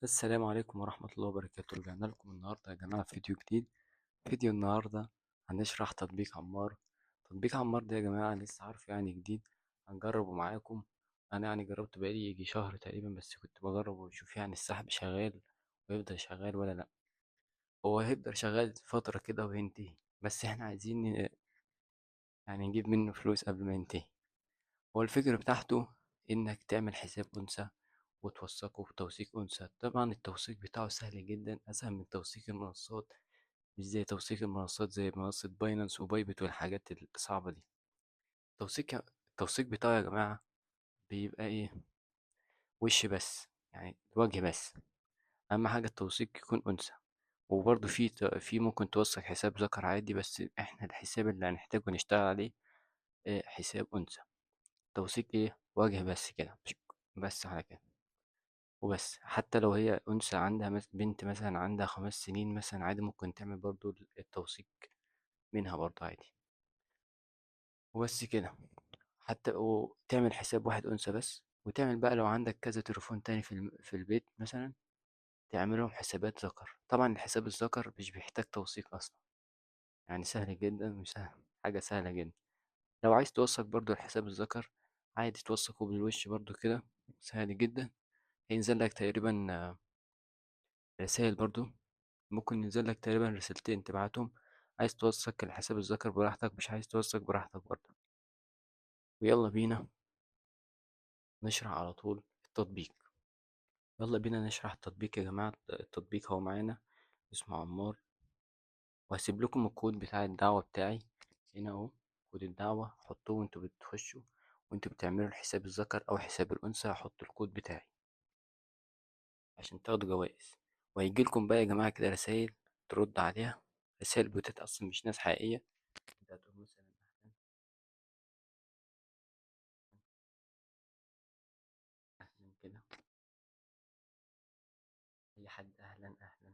السلام عليكم ورحمة الله وبركاته. رجعنا لكم النهاردة يا جماعة في فيديو جديد. فيديو النهاردة هنشرح تطبيق عمار. تطبيق عمار ده يا جماعة لسه عارفه يعني جديد، هنجربه معاكم. أنا يعني جربته بقالي يجي شهر تقريبا، بس كنت بجرب وأشوف يعني السحب شغال ويفضل شغال ولا لأ. هو هيفضل شغال فترة كده وينتهي، بس احنا عايزين يعني نجيب منه فلوس قبل ما ينتهي. هو الفكرة بتاعته إنك تعمل حساب أنثى وتوثقه بتوثيق أنثى. طبعا التوثيق بتاعه سهل جدا، أسهل من توثيق المنصات. مش زي توثيق المنصات زي منصة باينانس وبايبت والحاجات الصعبة دي. التوثيق بتاعه يا جماعة بيبقى إيه؟ وش بس، يعني وجه بس. أهم حاجة التوثيق يكون أنثى. وبرضه في ممكن توثق حساب ذكر عادي، بس إحنا الحساب اللي هنحتاجه نشتغل عليه حساب أنثى. توثيق إيه؟ وجه بس كده، بس على كده وبس. حتى لو هي أنثى عندها بنت مثلا عندها 5 سنين مثلا، عادي ممكن تعمل برضو التوثيق منها برضو عادي. وبس كده. حتى وتعمل حساب واحد أنثى بس، وتعمل بقى لو عندك كذا تليفون تاني في البيت مثلا، تعملهم حسابات ذكر. طبعا الحساب الذكر مش بيحتاج توثيق أصلا، يعني سهل جدا، مش سهل، حاجة سهلة جدا. لو عايز توثق برضو الحساب الذكر، عادي توثقه بالوش برضو كده، سهل جدا. هينزل لك تقريبا رسائل برضو، ممكن ينزل لك تقريبا رسالتين تبعتهم. عايز توثق الحساب الذكر براحتك، مش عايز توثق براحتك برضه. ويلا بينا نشرح على طول التطبيق. يلا بينا نشرح التطبيق يا جماعة. التطبيق هو معانا اسمه عمار، وهسيب لكم الكود بتاع الدعوة بتاعي هنا اهو. كود الدعوة حطوه وانتوا بتخشوا، وانتوا بتعملوا الحساب الذكر او حساب الانثى. هحط الكود بتاعي عشان تاخدوا جوائز. وهيجيلكم بقى يا جماعة كده رسايل ترد عليها، رسائل بوتات اصلا مش ناس حقيقية. انت هتقول مثلا اهلا كده، اي حد اهلا اهلا.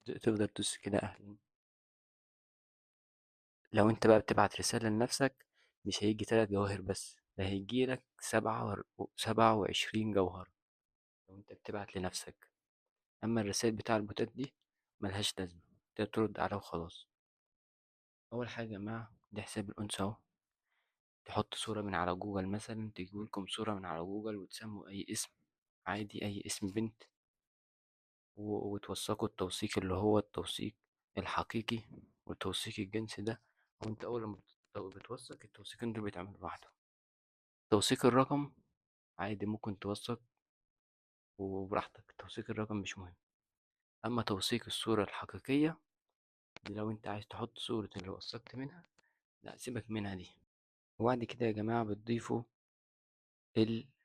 تقدر تدوس كده اهلا. لو انت بقى بتبعت رسالة لنفسك، مش هيجي 3 جواهر بس، ده هيجي لك 27 جوهر لو انت بتبعت لنفسك. اما الرسائل بتاع البوتات دي ملهاش لازمة، انت ترد عليها وخلاص. اول حاجة يا جماعة، ده حساب الانثى اهو. تحط صورة من على جوجل مثلا، تجيبولكم صورة من على جوجل وتسموا اي اسم عادي، اي اسم بنت، وتوثقوا التوثيق اللي هو التوثيق الحقيقي والتوثيق الجنسي ده. وانت اول ما بتوثق التوثيقين دول بيتعملوا لوحدهم. توثيق الرقم عادي ممكن توثق وبراحتك، توثيق الرقم مش مهم. اما توثيق الصورة الحقيقية دي، لو انت عايز تحط صورة اللي وثقت منها، لا سيبك منها دي. وبعد كده يا جماعة بتضيفوا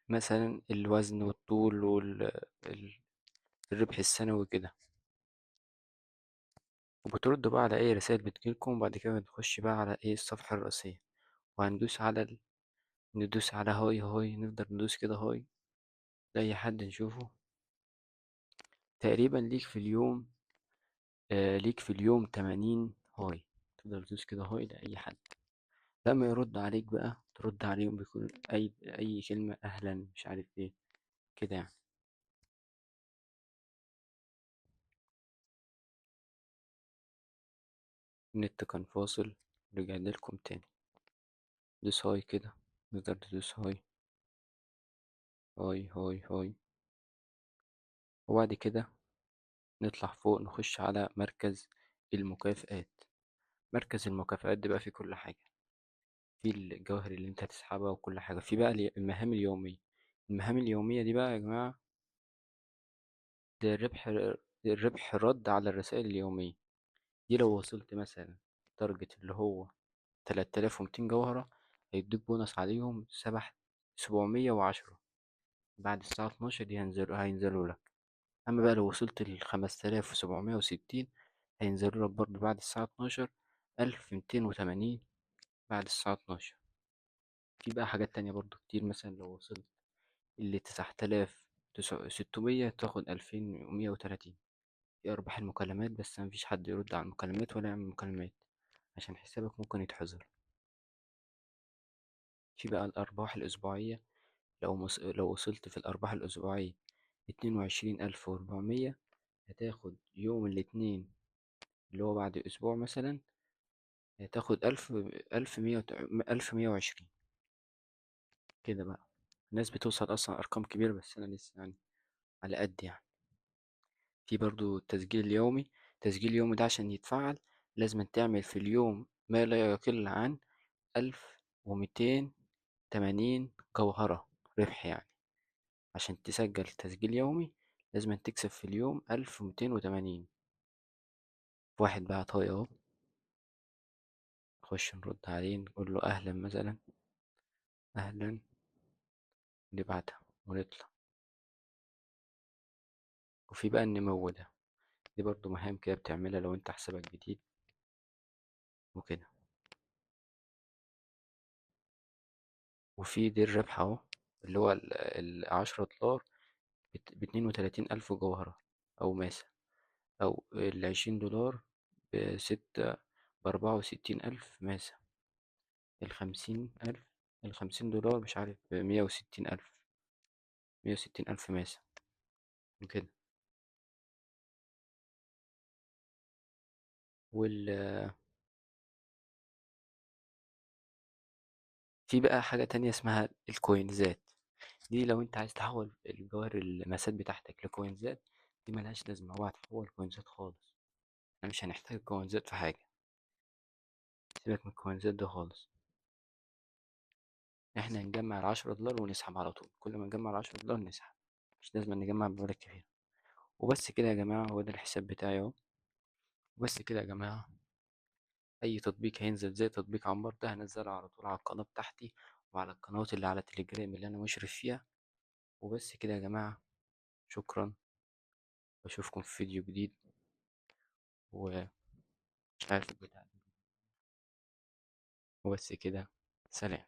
مثلا الوزن والطول والربح السنوي كده، وبتردوا بقى على اي رسائل بتجيلكم. وبعد كده بنخش بقى على ايه الصفحة الرئيسية، وهندوس على ندوس على هاي هاي، نفضل ندوس كده هاي لأي حد نشوفه. تقريبا ليك في اليوم 80 هاي. تقدر تدوس كده هاي لأي حد. لما يرد عليك بقى ترد عليهم، بيكون أي كلمة أهلا مش عارف ايه كده يعني. النت كان فاصل، رجعنا لكم تاني. دوس هاي كده، نقدر تدوس هاي هاي هاي هاي. وبعد كده نطلع فوق، نخش على مركز المكافآت. مركز المكافآت ده بقى فيه كل حاجة، في الجواهر اللي انت هتسحبها وكل حاجة. في بقى المهام اليومية. المهام اليومية دي بقى يا جماعة، ده الربح رد على الرسائل اليومية دي. لو وصلت مثلا تارجت اللي هو 3200 جوهرة، هيدوك بونص عليهم 710. بعد الساعة 12 دي هينزلوا لك. أما بقى لو وصلت ل5760، هينزلوا لك برضه بعد الساعة 12 1280 بعد الساعة 12. في بقى حاجات تانية برضه كتير، مثلا لو وصلت اللي 9600 تاخد 2130. دي أرباح المكالمات، بس مفيش حد يرد على المكالمات ولا يعمل مكالمات عشان حسابك ممكن يتحظر. في بقى الأرباح الأسبوعية. لو وصلت في الأرباح الأسبوعية 22,400، هتاخد يوم الاثنين اللي هو بعد أسبوع مثلا، هتاخد 1120 كده بقى. الناس بتوصل أصلا أرقام كبيرة، بس أنا لسه يعني على قد يعني. في برضو التسجيل اليومي. التسجيل اليومي ده عشان يتفعل لازم تعمل في اليوم ما لا يقل عن 1280 جوهرة ربح يعني. عشان تسجل تسجيل يومي لازم تكسب في اليوم 1280. واحد بقى طايق اهو، نخش نرد عليه نقول له أهلا مثلا، أهلا، نبعتها ونطلع. وفي بقى النمو ده، دي برضو مهام كده بتعملها لو انت حسابك جديد وكده. وفي دي الربح اهو، اللي هو ال10 دولار ب32,000 جوهرة أو ماسة، أو ال20 دولار ب64,000 ماسة. ال50,000، ال50 دولار مش عارف ب160,000، 160,000 ماسة وكده. وال في بقى حاجة تانية اسمها الكوينزات. دي لو انت عايز تحول الجوهر الماسات بتاعتك لكوينزات، دي ملهاش لازمة، هو هتحول كوينزات خالص. احنا مش هنحتاج كوينزات في حاجة، سيبك من الكوينزات ده خالص. احنا هنجمع ال10 دولار ونسحب على طول، كل ما نجمع ال10 دولار نسحب، مش لازم نجمع بمبالغ كبيرة. وبس كده يا جماعة، هو ده الحساب بتاعي اهو. وبس كده يا جماعة، أي تطبيق هينزل زي تطبيق عمار ده هنزله على طول على القناة بتاعتي، وعلى القنوات اللي على تليجرام اللي أنا مشرف فيها. وبس كده يا جماعة، شكرا، بشوفكم في فيديو جديد. ومش عارف البتاع ده. وبس كده، سلام.